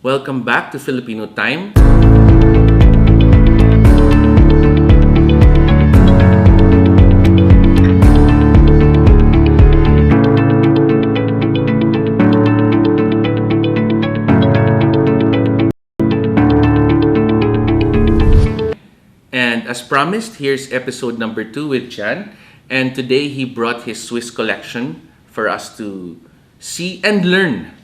Welcome back to Filipino Time. And as promised, here's episode number 2 with Gian. And today he brought his Swiss collection for us to see and learn.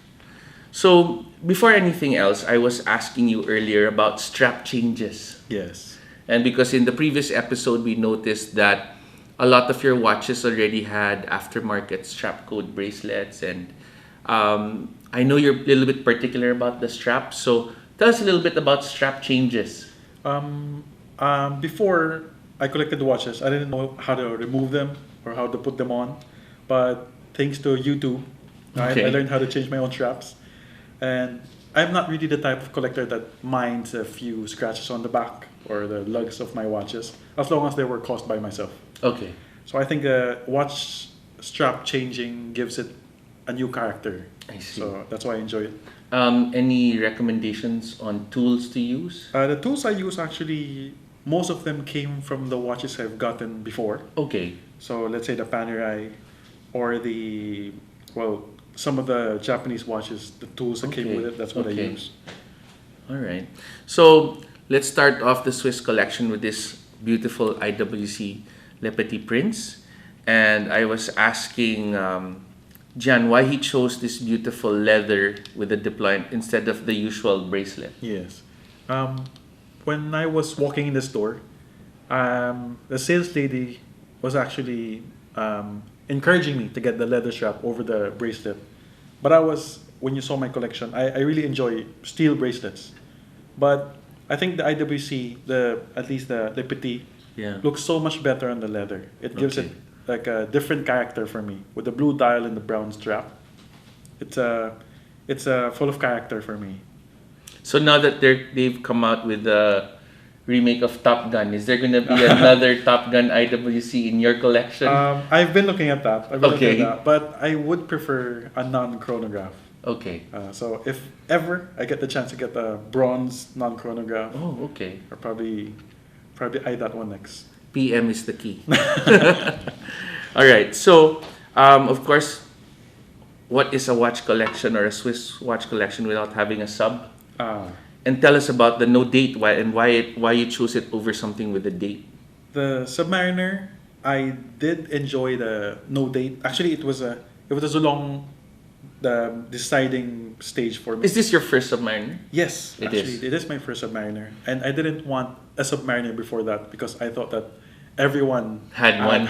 So, before anything else, I was asking you earlier about strap changes. Yes. And because in the previous episode, we noticed that a lot of your watches already had aftermarket strap code bracelets. And I know you're a little bit particular about the strap. So, tell us a little bit about strap changes. Before I collected watches, I didn't know how to remove them or how to put them on. But thanks to YouTube, I learned how to change my own straps. And I'm not really the type of collector that minds a few scratches on the back or the lugs of my watches, as long as they were caused by myself. Okay. So I think watch strap changing gives it a new character. I see. So that's why I enjoy it. Any recommendations on tools to use? The tools I use actually, most of them came from the watches I've gotten before. Okay. So let's say the Panerai or some of the Japanese watches, the tools that came with it, that's what I use. All right. So let's start off the Swiss collection with this beautiful IWC Le Petit Prince. And I was asking Gian why he chose this beautiful leather with the deployment instead of the usual bracelet. Yes. When I was walking in the store, the sales lady was actually encouraging me to get the leather strap over the bracelet. But when you saw my collection, I really enjoy steel bracelets. But I think the IWC, at least the Le Petit, looks so much better on the leather. It gives it like a different character for me with the blue dial and the brown strap. It's full of character for me. So now that they've come out with the remake of Top Gun, is there going to be another Top Gun IWC in your collection? I've been looking at that. But I would prefer a non-chronograph. Okay. So if ever I get the chance to get a bronze non-chronograph, I'll probably eye that one next. PM is the key. All right. So, of course, what is a watch collection or a Swiss watch collection without having a sub? And tell us about the no date why you choose it over something with a date. The Submariner, I did enjoy the no date. Actually, it was a long deciding stage for me. Is this your first Submariner? Yes, it is my first Submariner, and I didn't want a Submariner before that because I thought that everyone had one.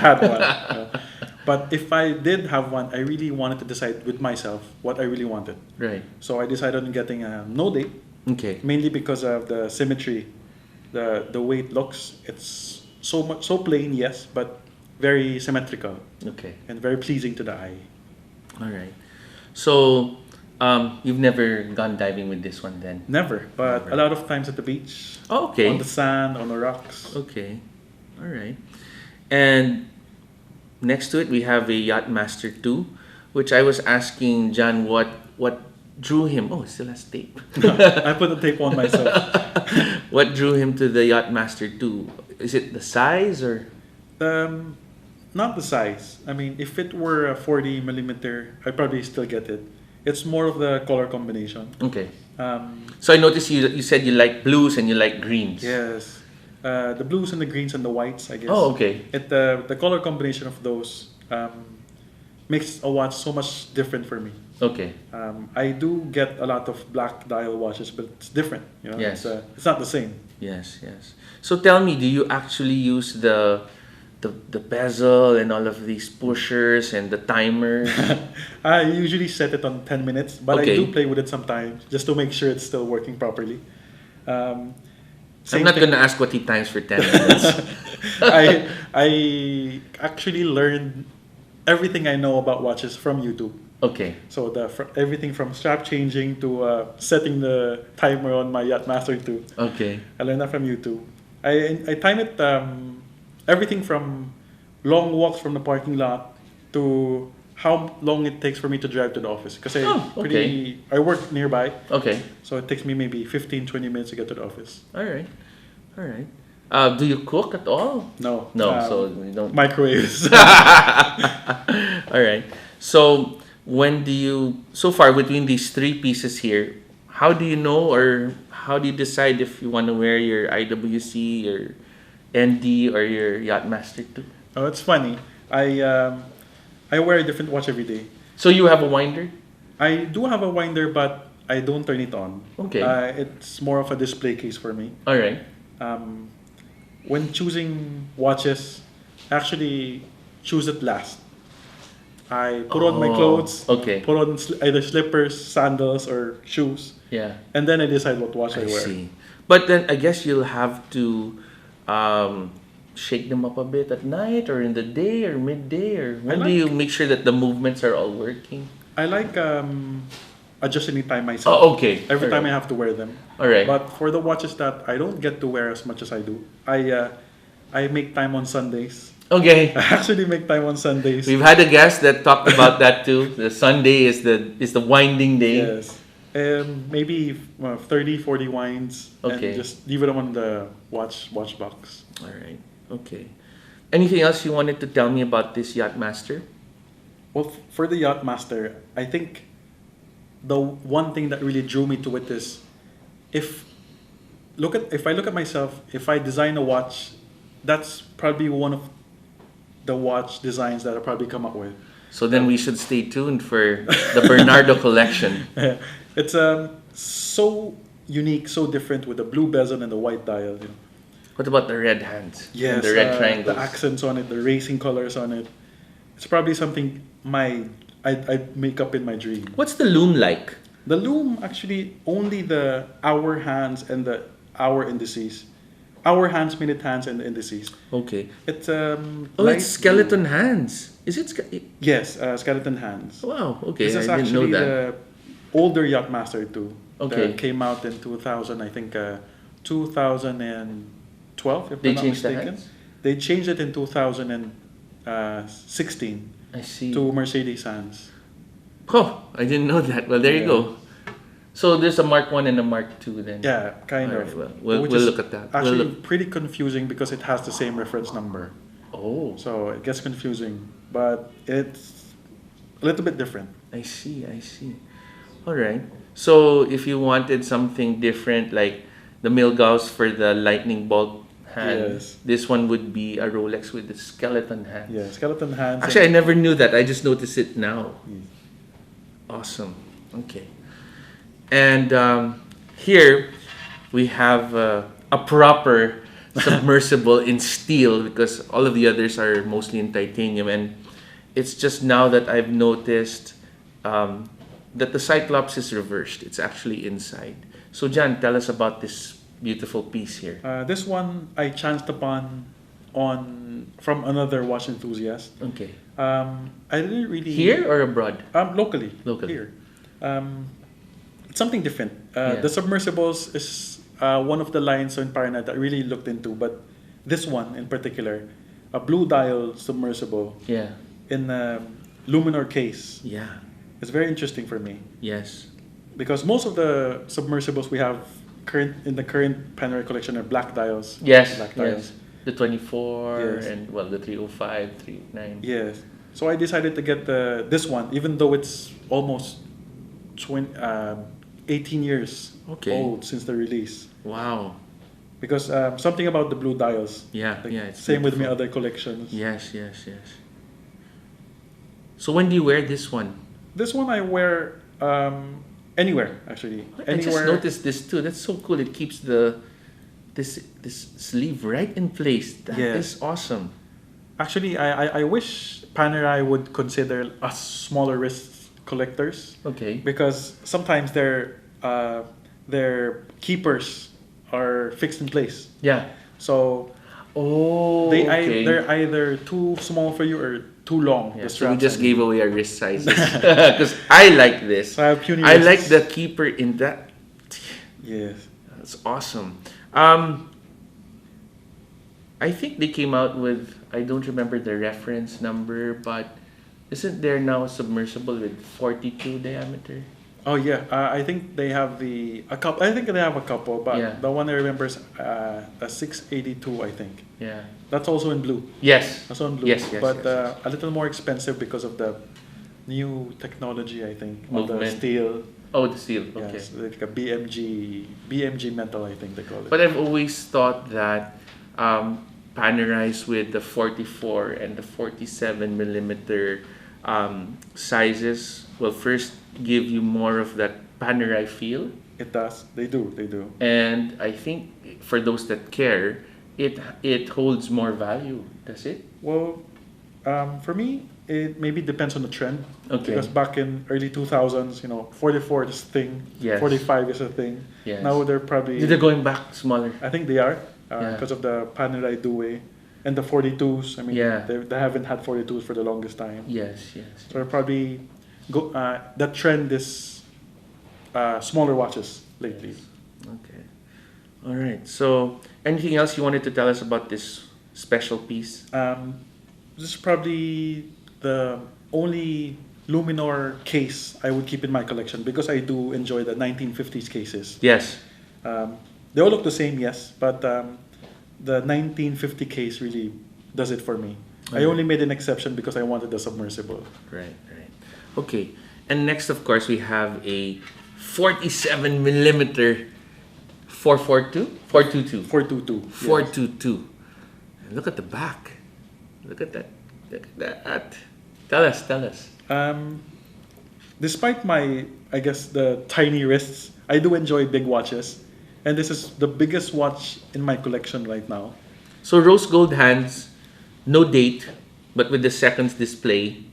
But if I did have one, I really wanted to decide with myself what I really wanted. Right. So I decided on getting a no date. Okay. Mainly because of the symmetry, the way it looks. It's so plain, yes, but very symmetrical. Okay. And very pleasing to the eye. All right. So, you've never gone diving with this one then? Never, but a lot of times at the beach. Oh, okay. On the sand, on the rocks. Okay. All right. And next to it, we have a Yachtmaster 2, which I was asking Gian what drew him. Oh, it still has tape. I put the tape on myself. What drew him to the Yachtmaster 2? Is it the size or? Not the size. I mean, if it were a 40 millimeter, I'd probably still get it. It's more of the color combination. Okay. So I noticed you said you like blues and you like greens. Yes. The blues and the greens and the whites, I guess. Oh, okay. The color combination of those makes a watch so much different for me. Okay. I do get a lot of black dial watches, but it's different. Yes. It's not the same. Yes. So tell me, do you actually use the bezel and all of these pushers and the timers? I usually set it on 10 minutes, but I do play with it sometimes just to make sure it's still working properly. I'm not going to ask what he times for 10 minutes. I actually learned everything I know about watches from YouTube. Okay. So everything from strap changing to setting the timer on my Yachtmaster 2. Okay. I learned that from YouTube. I time it everything from long walks from the parking lot to how long it takes for me to drive to the office. Because okay. I work nearby, Okay. so it takes me maybe 15-20 minutes to get to the office. All right. All right. Do you cook at all? No. No, so you don't. Microwaves. All right. So when do you, so far between these three pieces here, how do you know or how do you decide if you want to wear your IWC, your ND, or your Yachtmaster too? Oh, it's funny. I wear a different watch every day. So you have a winder? I do have a winder, but I don't turn it on. Okay. It's more of a display case for me. All right. When choosing watches, I actually choose it last. I put on my clothes, okay. put on either slippers, sandals, or shoes, Yeah. and then I decide what watch I wear. See. But then I guess you'll have to shake them up a bit at night or in the day or midday, or when do you make sure that the movements are all working? I like adjusting the time myself. Oh, okay. Every time I have to wear them. All right. But for the watches that I don't get to wear as much as I do, I make time on Sundays. Okay. I actually make time on Sundays. We've had a guest that talked about that too. The Sunday is the winding day. Yes. Maybe 30, 40 wines. Okay. And just leave them on the watch box. All right. Okay. Anything else you wanted to tell me about this Yachtmaster? Well, for the Yachtmaster, I think the one thing that really drew me to it is if I look at myself, if I design a watch, that's probably one of the watch designs that I'll probably come up with. So then we should stay tuned for the Bernardo collection. It's so unique, so different with the blue bezel and the white dial. You know. What about the red hands? Yes, and the red triangles. the accents on it, the racing colors on it. It's probably something I'd make up in my dream. What's the loom like? The loom actually only the hour hands and the hour indices. Hour hands, minute hands, and indices. Okay. It's it's skeleton hands. Is it? Yes, skeleton hands. Wow. Okay, This is I didn't know actually that. the older Yachtmaster too. Okay. That came out in 2000, I think 2012, if They I'm not changed the mistaken. hands? They changed it in 2016 I see. to Mercedes hands. Oh, I didn't know that. Well, there you go. So there's a Mark 1 and a Mark 2 then. Yeah, kind All of. right, well, Which we'll is look at that. Actually, pretty confusing because it has the same reference number. Oh, So it gets confusing, but it's a little bit different. I see. I see. All right. So if you wanted something different, like the Milgauss for the lightning bolt hand, Yes. this one would be a Rolex with the skeleton hand. Yeah, skeleton hands. Actually, I never knew that. I just noticed it now. Mm. Awesome. Okay. And here we have a proper submersible in steel because all of the others are mostly in titanium. And it's just now that I've noticed that the Cyclops is reversed. It's actually inside. So, Jan, tell us about this beautiful piece here. This one I chanced upon from another watch enthusiast. Okay. I didn't really Here or abroad? Locally. Locally. Here. It's something different. Yeah. The submersibles is one of the lines in Parana that I really looked into, but this one in particular, a blue dial submersible Yeah. in a luminor case, Yeah. is very interesting for me Yes. because most of the submersibles we have in the current Panerai collection are black dials. Yes. Black Yes. dials. The 24 Yes. and well, the 305, 39. Yes. So I decided to get this one, even though it's almost 18 years Okay. old since the release. Wow. Because something about the blue dials. Yeah. Like, Yeah. It's same with my beautiful. other collections. Yes. Yes. Yes. So when do you wear this one? This one I wear anywhere actually. I just Anywhere. noticed this too. That's so cool. It keeps this sleeve right in place. That is Yes. awesome. Actually, I wish Panerai would consider us smaller wrist collectors Okay. because sometimes their keepers are fixed in place. Yeah. So Oh. they're okay. either too small for you or too long. Yeah, the so we straps just on gave you. away our wrist sizes because I like this. So I have puny I like wrists. the keeper in that. Yes. That's awesome. I think they came out with, I don't remember the reference number, but Isn't there now a submersible with 42 diameter? Oh yeah, I think they have a couple. I think they have a couple, but Yeah. the one I remember is a 682. I think Yeah. that's also in blue. Yes. That's on blue, Yes, yes, but yes, a little more expensive because of the new technology. I think on the Movement. steel. Oh, the seal. Okay. Yes, like a BMG metal. I think they call it. But I've always thought that Panerais with the 44 and the 47 millimeter sizes will first give you more of that Panerai feel. It does. They do. They do. And I think for those that care, it holds more value. Does it? Well, for me, it maybe depends on the trend. Okay. Because back in early 2000s, 44 is a thing. Yes. 45 is a thing. Yes. Now they're probably. They're going back smaller. I think they are Yeah. because of the Panerai Due and the 42s. I mean, Yeah. they haven't had 42s for the longest time. Yes, yes. So they're probably that trend is smaller watches lately. Okay. All right. So, anything else you wanted to tell us about this special piece? This is probably the only Luminor case I would keep in my collection because I do enjoy the 1950s cases. Yes. They all look the same, yes, but the 1950 case really does it for me. I only made an exception because I wanted the submersible. Right, right. Okay. And next, of course, we have a 47 millimeter 442? 422. 422. 422. And look at the back. Look at that. Look at that. Tell us. Despite my, I guess, the tiny wrists, I do enjoy big watches. And this is the biggest watch in my collection right now. So rose gold hands, no date, but with the seconds display.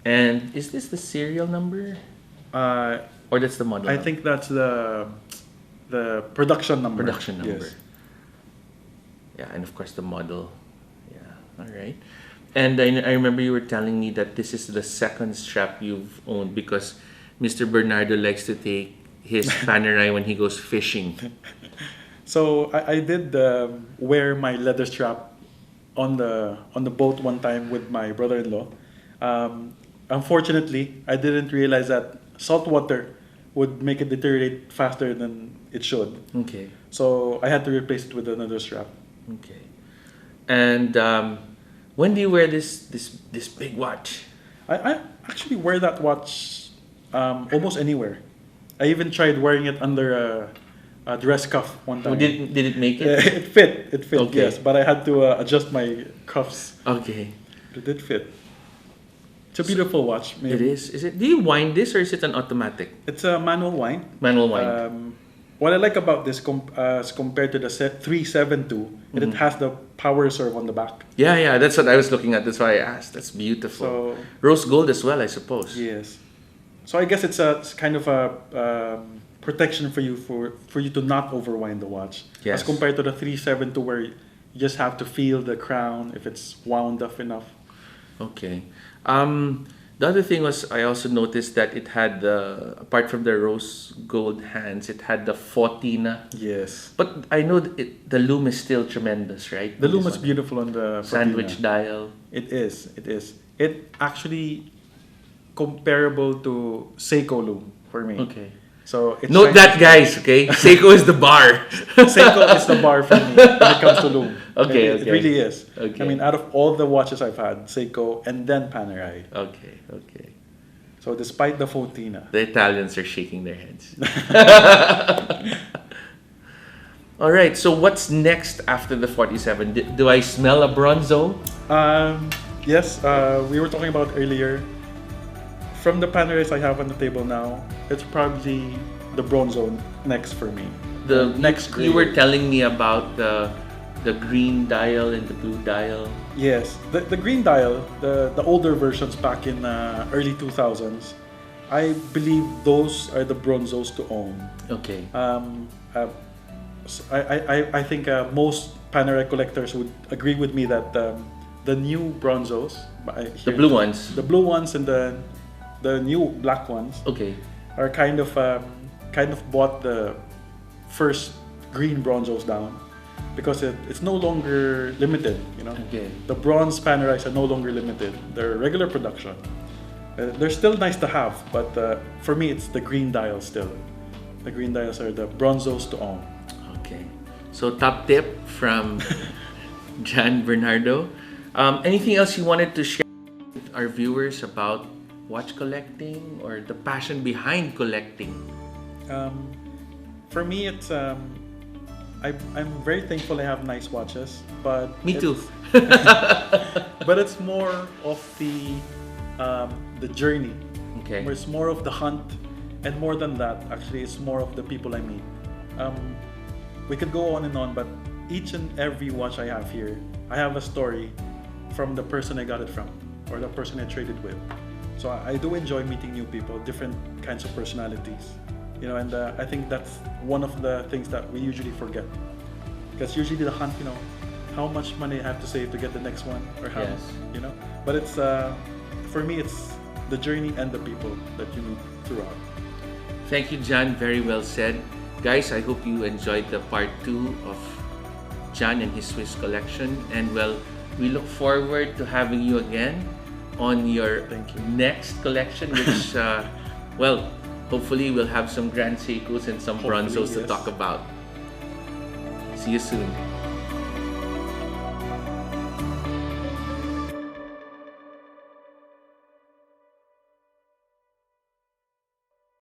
And is this the serial number? Or that's the model? I think that's the production number. Production number. Yes. Yeah, and of course the model. Yeah, all right. And I remember you were telling me that this is the second strap you've owned because Mr. Bernardo likes to take his Panerai when he goes fishing. So I did wear my leather strap on the boat one time with my brother-in-law. Unfortunately, I didn't realize that salt water would make it deteriorate faster than it should. Okay. So I had to replace it with another strap. Okay. And when do you wear this big watch? I actually wear that watch almost anywhere. I even tried wearing it under a dress cuff one time. Oh, did it make it? It fit. It fit, Okay. yes. But I had to adjust my cuffs. Okay. It did fit. It's a beautiful watch. It Maybe. is. Is it? Do you wind this or is it an automatic? It's a manual wind. Manual wind. What I like about this as compared to the 372, it has the power reserve on the back. Yeah. That's what I was looking at. That's why I asked. That's beautiful. So Rose gold as well, I suppose. yes. So I guess it's kind of a protection for you to not overwind the watch. Yes. As compared to the 372 where you just have to feel the crown if it's wound up enough. Okay. The other thing was I also noticed that it had apart from the rose gold hands, it had the Fotina. Yes. But I know the loom is still tremendous, right? The On loom this is one. beautiful on the Sandwich Fotina. dial. It is. It actually comparable to Seiko loom for me. Okay. So it's Note that, guys. Okay, Seiko is the bar. Seiko is the bar for me when it comes to loom. Okay, It okay. really is. Okay. I mean, out of all the watches I've had, Seiko and then Panerai. Okay. So despite the Fotina. The Italians are shaking their heads. All right. So what's next after the 47? Do I smell a bronzo? Yes, we were talking about earlier. From the Panerais I have on the table now, it's probably the Bronzo next for me. The next you were grade. telling me about the green dial and the blue dial. Yes, the green dial, the older versions back in early 2000s, I believe those are the Bronzos to own. Okay. I think most Panerai collectors would agree with me that the new Bronzos, The blue ones. the blue ones and the new black ones Okay. are kind of bought the first green Bronzos down. because it's no longer limited. Okay. The bronze Panerites are no longer limited. They're regular production. They're still nice to have, but for me, it's the green dials still. The green dials are the bronzos to own. Okay. So top tip from Gian Bernardo. Anything else you wanted to share with our viewers about watch collecting or the passion behind collecting? For me, it's I'm very thankful I have nice watches, but Me too. but it's more of the journey. Okay. It's more of the hunt, and more than that, actually, it's more of the people I meet. We could go on and on, but each and every watch I have here, I have a story from the person I got it from, or the person I traded with. So I do enjoy meeting new people, different kinds of personalities, and I think that's one of the things that we usually forget. Because usually the hunt, how much money I have to save to get the next one, or how, Yes. But it's for me, it's the journey and the people that you meet throughout. Thank you, Gian. Very well said. Guys, I hope you enjoyed the part 2 of Gian and his Swiss collection. And well, we look forward to having you again on your Thank you. next collection, which, well, hopefully we'll have some Grand Seikos and some Hopefully, Bronzos to yes. talk about. See you soon.